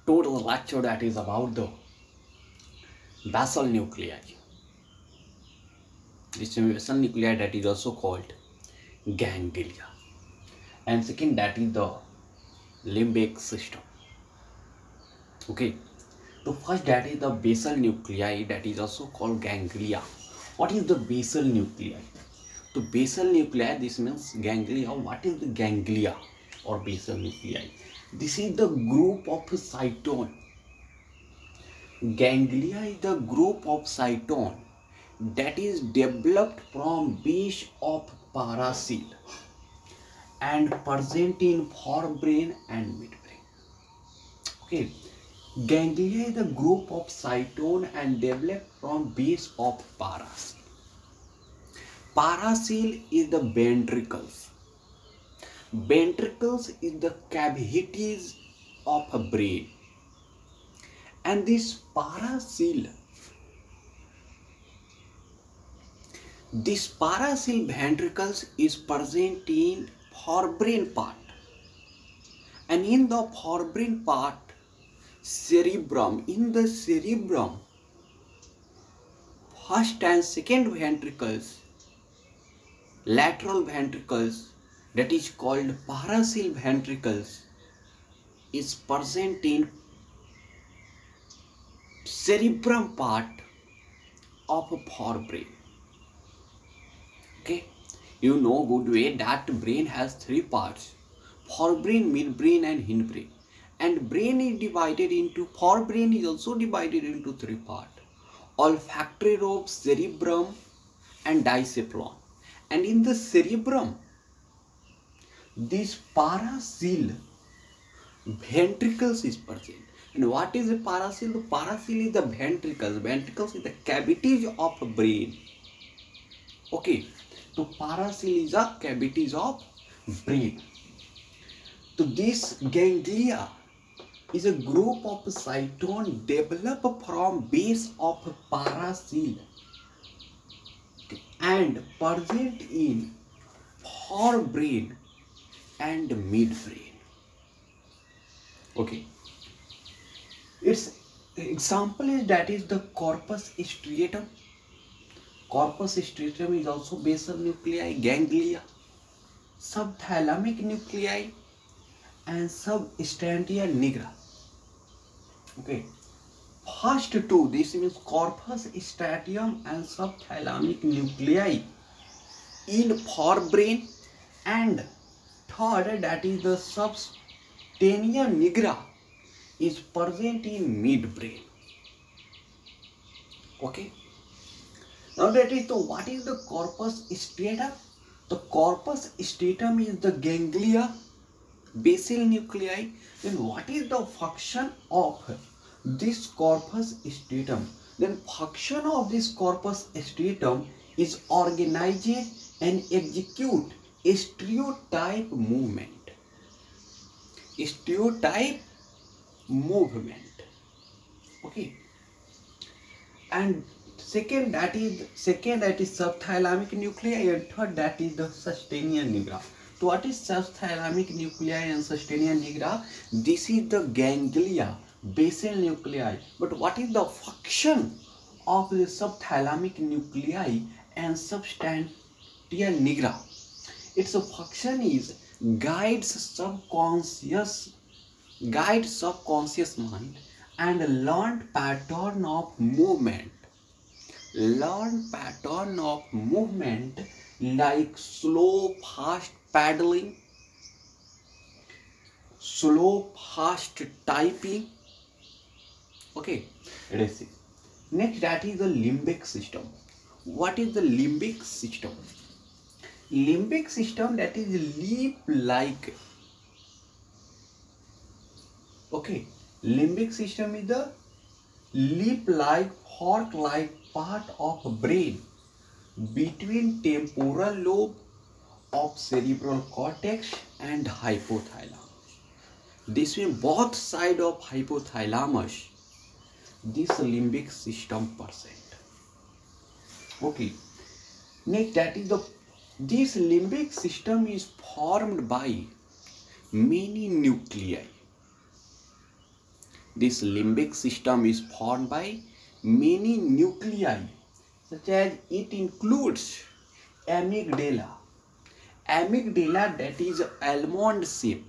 total lecture that is about the basal nuclei. This basal nuclei that is also called ganglia. And second, that is the limbic system. Okay. So first, that is the basal nuclei that is also called ganglia. What is the basal nuclei? So basal nuclei, this means ganglia. What is the ganglia or basal nuclei? This is the group of cytone. Ganglia is the group of cytone that is developed from base of paracel and present in forebrain and midbrain. Okay, ganglia is the group of cytone and developed from base of paracel. Paracel is the ventricles. Ventricles is the cavities of a brain. And this paracel ventricles is present in forebrain part. And in the forebrain part, cerebrum. In the cerebrum, first and second ventricles, lateral ventricles, that is called paracel ventricles, is present in cerebrum part of a forebrain. Okay, you know good way that brain has three parts: forebrain, midbrain and hindbrain. And brain is divided into, forebrain is also divided into three parts: olfactory lobe, cerebrum and diencephalon. And in the cerebrum, this paracel ventricles is present. And what is the paracel? The paracel is the ventricles. Ventricles is the cavities of brain. Okay, so paracel is the cavities of brain. So this ganglia is a group of cytone developed from base of paracel and present in forebrain and midbrain. Okay, its example is that is the corpus striatum. Corpus striatum is also basal nuclei, ganglia, subthalamic nuclei and substantia nigra. Okay, first two, this means corpus striatum and subthalamic nuclei in forebrain, and third, that is the substantia nigra, is present in midbrain. Okay, now that is the, what is the corpus striatum? The corpus striatum is the ganglia, basal nuclei. Then what is the function of this corpus striatum? Then function of this corpus striatum is organize and execute stereotype movement. Stereotype movement. Okay, and second that is subthalamic nuclei, and third that is the substantia nigra. So what is subthalamic nuclei and substantia nigra? This is the ganglia, basal nuclei. But what is the function of the subthalamic nuclei and substantia nigra? Its function is guides subconscious mind and learned pattern of movement. Learned pattern of movement like slow fast paddling, slow fast typing. Okay, let's see. Next, that is the limbic system. What is the limbic system? Limbic system, that is leaf like. Okay, limbic system is the leaf like, fork like part of brain between temporal lobe of cerebral cortex and hypothalamus. This means both side of hypothalamus, this limbic system present. Okay, next, that is the, this limbic system is formed by many nuclei. This limbic system is formed by many nuclei, such as it includes amygdala. Amygdala, that is almond shape.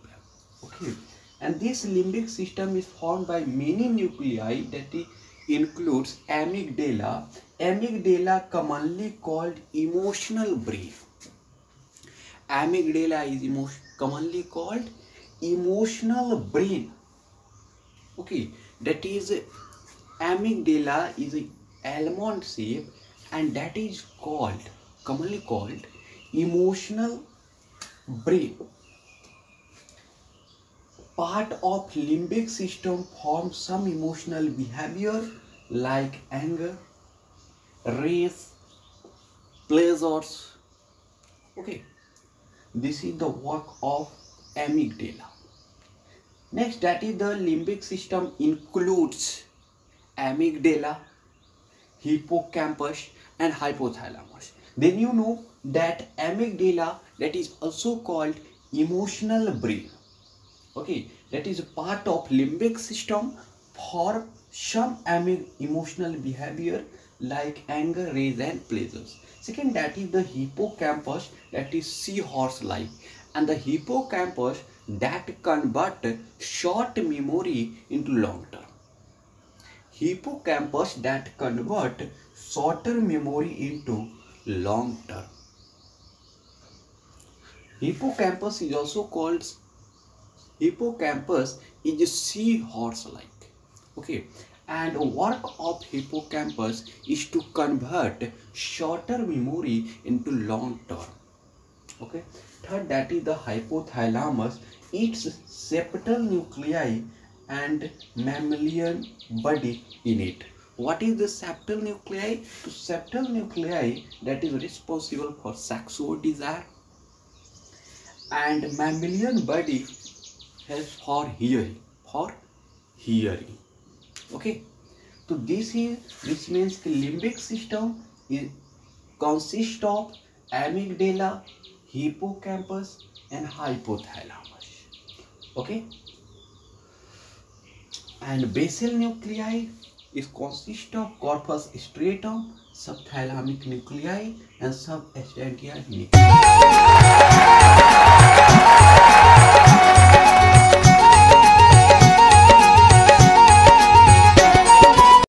Okay, and this limbic system is formed by many nuclei that includes amygdala. Amygdala, commonly called emotional brain. Amygdala is commonly called emotional brain. Okay, that is amygdala is a almond shape, and that is commonly called emotional brain. Part of limbic system forms some emotional behavior like anger, rage, pleasures. Okay, this is the work of amygdala. Next, that is the limbic system includes amygdala, hippocampus and hypothalamus. Then you know that amygdala, that is also called emotional brain. Okay, that is a part of limbic system for some emotional behavior like anger, rage and pleasures. Second, that is the hippocampus, that is seahorse like, and the hippocampus that convert short memory into long term. Hippocampus that convert shorter memory into long term. Hippocampus is also called hippocampus is seahorse like. Okay, and work of hippocampus is to convert shorter memory into long term. Okay, third, that is the hypothalamus. Its septal nuclei and mammalian body in it. What is the septal nuclei? The septal nuclei that is responsible for sexual desire, and mammalian body helps for hearing. Okay, so this means the limbic system consists of amygdala, hippocampus and hypothalamus. Okay, and basal nuclei is consist of corpus striatum, subthalamic nuclei and substantia nigra.